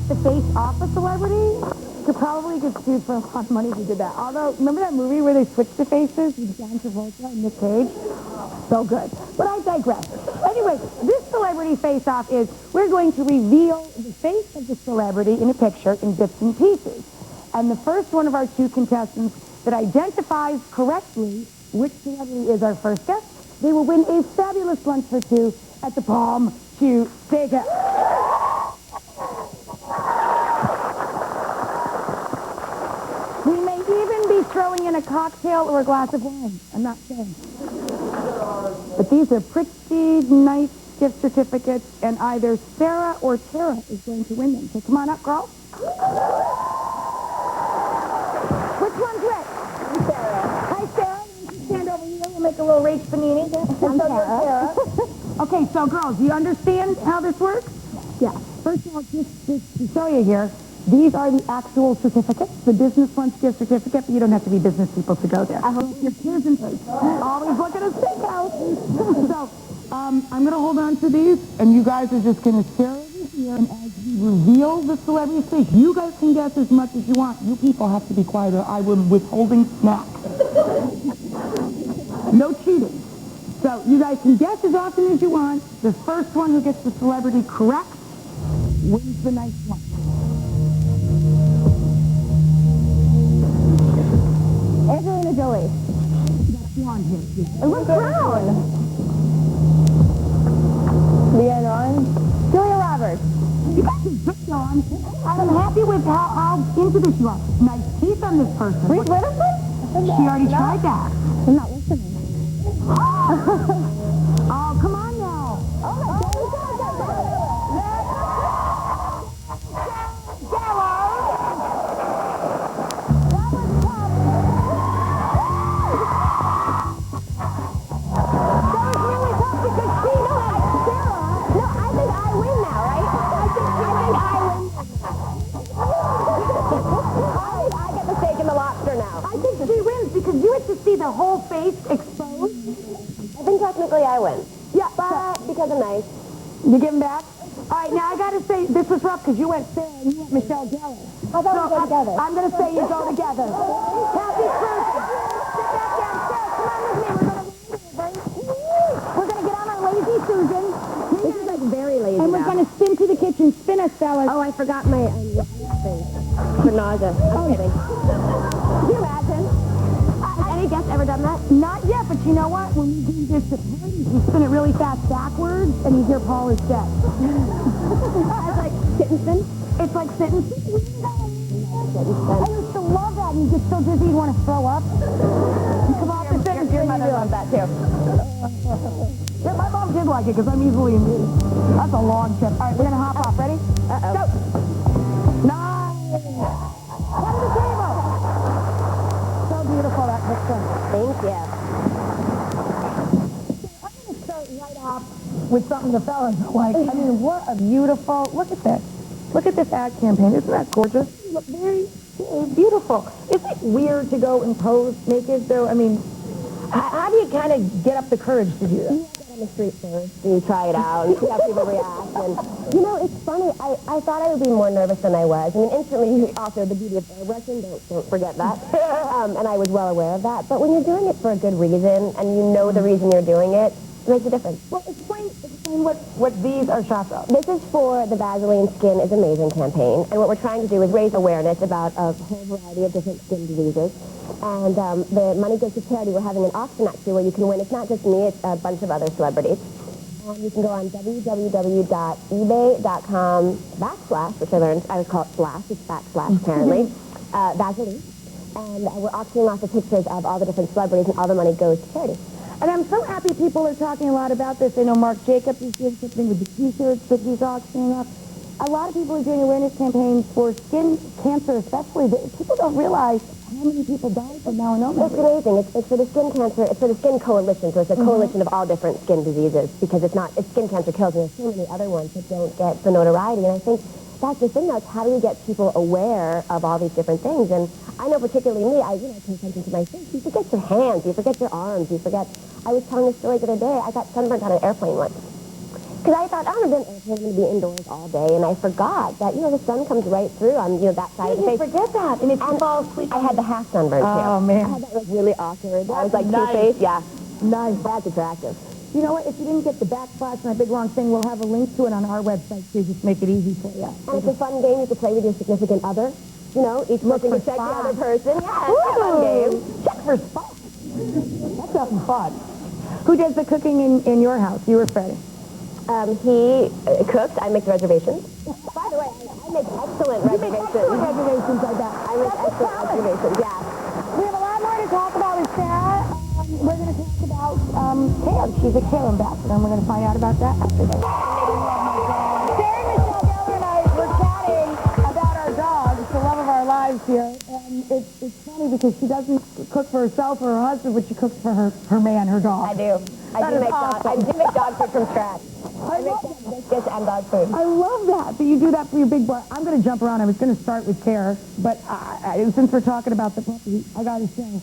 the face off a celebrity, could probably get sued for a lot of money if you did that. Although, remember that movie where they switched the faces with John Travolta and Nick Cage? So good. But I digress. Anyway, this celebrity face-off is we're going to reveal the face of the celebrity in a picture in bits and pieces. And the first one of our two contestants that identifies correctly which celebrity is our first guest, they will win a fabulous lunch for two at the Palm Q Steakhouse. We may even be throwing in a cocktail or a glass of wine. I'm not saying. But these are pretty nice gift certificates, and either Sarah or Tara is going to win them. So come on up, girl. Which one's which? Sarah. Hi, Sarah. You stand over here. We'll make a little Rach panini. I'm Tara. Okay, so girls, do you understand how this works? Yeah. First of all, just to show you here, these are the actual certificates. The business lunch gift certificate, but you don't have to be business people to go there. I hope your kids and always look at a steakhouse. So, I'm going to hold on to these, and you guys are just going to stare over here, and as we reveal the celebrity's face, you guys can guess as much as you want. You people have to be quiet, or I will withholding snacks. No cheating. So, you guys can guess as often as you want. The first one who gets the celebrity correct wins the nice one. Angelina Jolie. That blonde here. It looks brown. Leanne Ryan. Julia Roberts. You guys are hooked on. I'm happy with how into this you are. Nice teeth on this person. Reese Witherspoon? She already tried that. I'm not listening. Oh, come on now. Oh my God. See the whole face exposed? I think technically I win. Yeah, but because I'm nice. You give him back? All right, now I got to say, this was rough because you went Sarah and you went Michelle Gellar. I thought we go together. I'm going to say you go together. Happy cruising. Sit back down, Sarah. Come on with me. We're going to get on our lazy Susan. This is like very lazy. And we're going to spin to the kitchen. Spin us, fellas. Oh, I forgot my thing for nausea. I'm kidding. Can you imagine? Any guests ever done that? Not yet, but you know what? When we do this at parties, we spin it really fast backwards, and you hear Paul is dead. It's like sit and spin? It's like sit and spin. I used to love that, and you get so dizzy you want to throw up. You come off the sit and Your mother loved that too. Yeah, my mom did like it, because I'm easily amused. That's a long trip. All right, we're going to hop off. Ready? Uh-oh. Go. Nice. Come to the table. Beautiful, that picture. Thank you. I'm going to start right off with something the fellas like. I mean, what a beautiful, look at this. Look at this ad campaign. Isn't that gorgeous? You look very beautiful. Is it weird to go and pose naked, though? I mean, how do you kind of get up the courage to do that? You get on the street first, and you try it out, and see how people react. And, you know, it's funny. I thought I would be more nervous than I was. I mean, instantly, also, the beauty of airbrushing, don't forget that. And I was well aware of that. But when you're doing it for a good reason, and you know the reason you're doing it, it makes a difference. Well, explain what these are shots of. This is for the Vaseline Skin is Amazing campaign. And what we're trying to do is raise awareness about a whole variety of different skin diseases. And the money goes to charity. We're having an auction, actually, where you can win. It's not just me. It's a bunch of other celebrities. You can go on www.ebay.com/, which I learned I would call it slash. It's backslash, apparently. Vaseline. And we're auctioning off the pictures of all the different celebrities, and all the money goes to charity. And I'm so happy people are talking a lot about this. I know Mark Jacobs is doing something with the T-shirts that he's auctioning off. A lot of people are doing awareness campaigns for skin cancer, especially. People don't realize how many people die from melanoma. It's amazing. It's for the skin cancer. It's for the skin coalition. So it's a coalition of all different skin diseases, because it's skin cancer kills, and there's so many other ones that don't get the notoriety. And I think that's the thing, though. It's how do we get people aware of all these different things? And I know particularly me, I pay attention to my face. You forget your hands, you forget your arms, you forget. I was telling a story the other day. I got sunburned on an airplane once. Because I thought, I'm going to be indoors all day, and I forgot that, the sun comes right through on, that side of the face. You forget that, and if you fall asleep... I had the half sunburn, too. Oh, man. I had that, really awkward. I was like, nice. two-faced, yeah. Nice. That's attractive. You know what? If you didn't get the backslash and that big long thing, we'll have a link to it on our website, too, just make it easy for you. And it's a fun game you can play with your significant other. Each person can check the other person. Yeah, it's a fun game. Check for spots. That's something fun. Who does the cooking in your house? You or Freddie? He cooks. I make the reservations. By the way, I make excellent reservations. Excellent reservations like that. I make excellent reservations, yeah. We have a lot more to talk about with Sarah. We're going to talk about care. She's a care ambassador, and we're going to find out about that after this. Sarah, Michelle Gellar, and I were chatting about our dogs, the love of our lives here. And it's funny because she doesn't cook for herself or her husband, but she cooks for her man, her dog. I do. I do make dog food from scratch. I make biscuits and dog food. I love that you do that for your big boy. I'm going to jump around. I was going to start with Care, but since we're talking about the puppy, I got to say,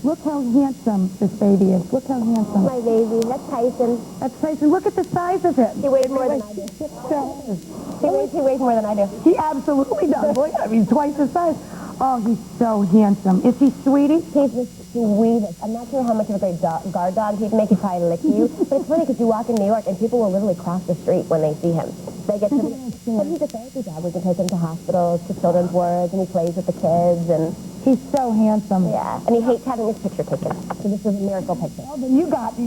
look how handsome this baby is. Look how handsome. My baby. That's Tyson. That's Tyson. Look at the size of him. He weighs more than I do. He weighs more than I do. He absolutely does. Look at him. He's twice his size. Oh, he's so handsome. Is he sweetie? He's the sweetest. I'm not sure how much of a great guard dog he'd make. He'd probably lick you. But it's funny because you walk in New York and people will literally cross the street when they see him. They get to but he's a therapy dog. We can take him to hospitals, to children's wards, and he plays with the kids. And he's so handsome. Yeah, and he hates having his picture taken. So this is a miracle picture. Oh, then you got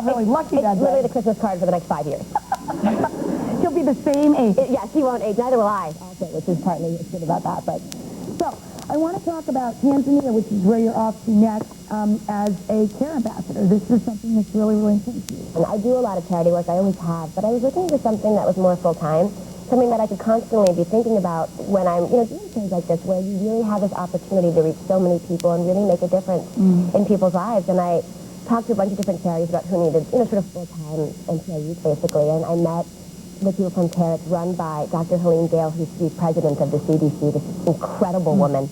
really lucky that day. It's literally the Christmas card for the next 5 years. He'll be the same age. Yes, he won't age. Neither will I, also, which is partly what's good about that. But so I want to talk about Tanzania, which is where you're off to next, as a care ambassador. This is something that's really, really important to you. And I do a lot of charity work. I always have. But I was looking for something that was more full-time, something that I could constantly be thinking about when I'm, doing things like this, where you really have this opportunity to reach so many people and really make a difference in people's lives. And I talked to a bunch of different charities about who needed, sort of full-time employees, basically. And I met the people from CARE. It's run by Dr. Helene Gale, who's the president of the CDC, this incredible woman.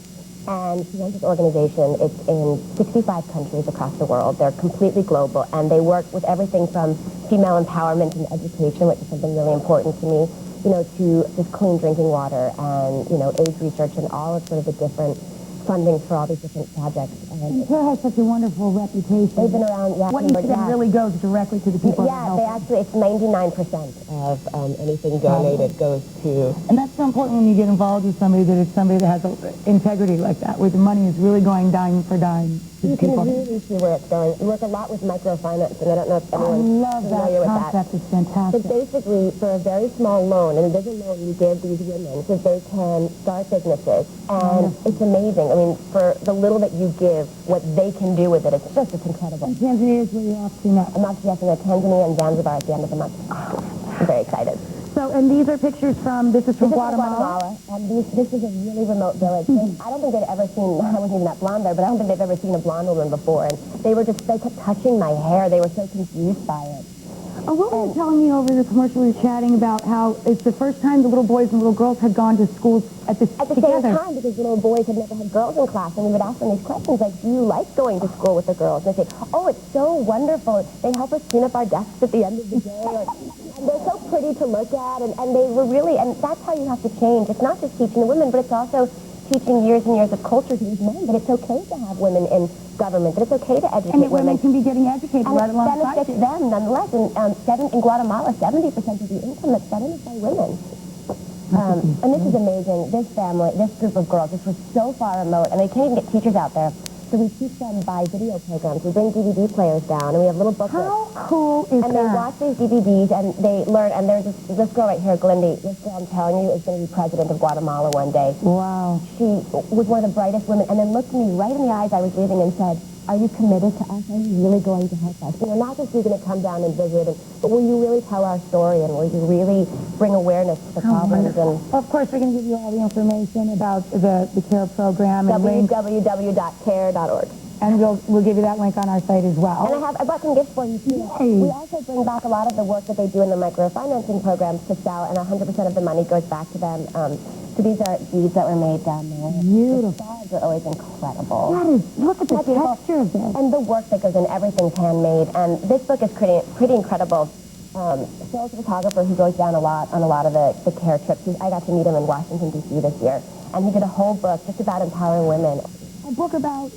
And she runs this organization. It's in 65 countries across the world. They're completely global, and they work with everything from female empowerment and education, which is something really important to me, to just clean drinking water and, AIDS research and all of sort of the different fundings for all these different projects. And CARE has such a wonderful reputation. They've been around, yeah. What you said really goes directly to the people. Yeah, they actually, it's 99% of anything donated goes to... And that's so important when you get involved with somebody, that it's somebody that has integrity like that, where the money is really going dime for dime to you people. You can really see where it's going. We work a lot with microfinance, and I don't know if anyone's familiar with that. I love that concept. It's fantastic. But basically, for a very small loan, and there's a loan you give these women so they can start businesses, and it's amazing. I mean, for the little that you give, what they can do with it, it's incredible. And Tanzania is where you're off to next. I'm off to Tanzania and Zanzibar at the end of the month. I'm very excited. So, and these are pictures from Guatemala. And this is a really remote village. I don't think they'd ever seen, I wasn't even that blonde there, but I don't think they've ever seen a blonde woman before. And they kept touching my hair. They were so confused by it. Oh, what were you telling me over the commercial? We were chatting about how it's the first time the little boys and little girls had gone to school at the same time, because the little boys had never had girls in class, and we would ask them these questions like, do you like going to school with the girls? And they say, oh, it's so wonderful. They help us clean up our desks at the end of the day. And they're so pretty to look at, and they were really, and that's how you have to change. It's not just teaching the women, but it's also teaching years and years of culture to these men, that it's okay to have women in government, that it's okay to educate women. And women can be getting educated and right alongside you. And it benefits them nonetheless. And in Guatemala, 70% of the income that's done is by women. And this is amazing. This family, this group of girls, this was so far remote, and they can't even get teachers out there. So we teach them by video programs. We bring DVD players down, and we have little booklets. How cool is that? And they watch these DVDs, and they learn, and there's this girl right here, Glindy. This girl, I'm telling you, is going to be president of Guatemala one day. Wow. She was one of the brightest women, and then looked me right in the eyes I was leaving and said, are you committed to us? Are you really going to help us? Not just you're going to come down and visit, but will you really tell our story, and will you really bring awareness to the problems? And of course, we're going to give you all the information about the CARE program. www.care.org. And we'll give you that link on our site as well. And I brought some gifts for you, too. We also bring back a lot of the work that they do in the microfinancing programs to sell, and 100% of the money goes back to them. So these are beads that were made down there. Beautiful. The sides are always incredible. That is, look at the texture of this. And the work that goes in, everything's handmade. And this book is pretty incredible. Phil's a photographer who goes down on a lot of the care trips. I got to meet him in Washington, D.C. this year, and he did a whole book just about empowering women. A book about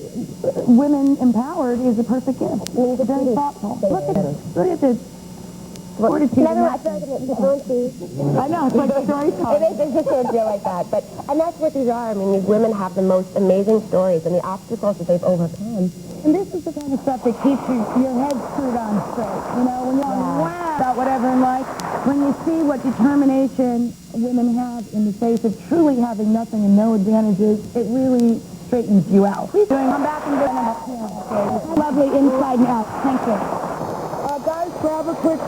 women empowered is a perfect gift. I mean, he's a Very pretty thoughtful. statement. Look at this. Fortitude. Never, I feel like it's going to I know, it's like storytelling. It just sort of feel like that. And that's what these are. I mean, these women have the most amazing stories and the obstacles that they've overcome. And this is the kind of stuff that keeps your head screwed on straight. You know, when you're on wow about whatever in life, when you see what determination women have in the face of truly having nothing and no advantages, it really straightens you out. Come back and get an Lovely inside and out. Thank you. Guys, grab a quick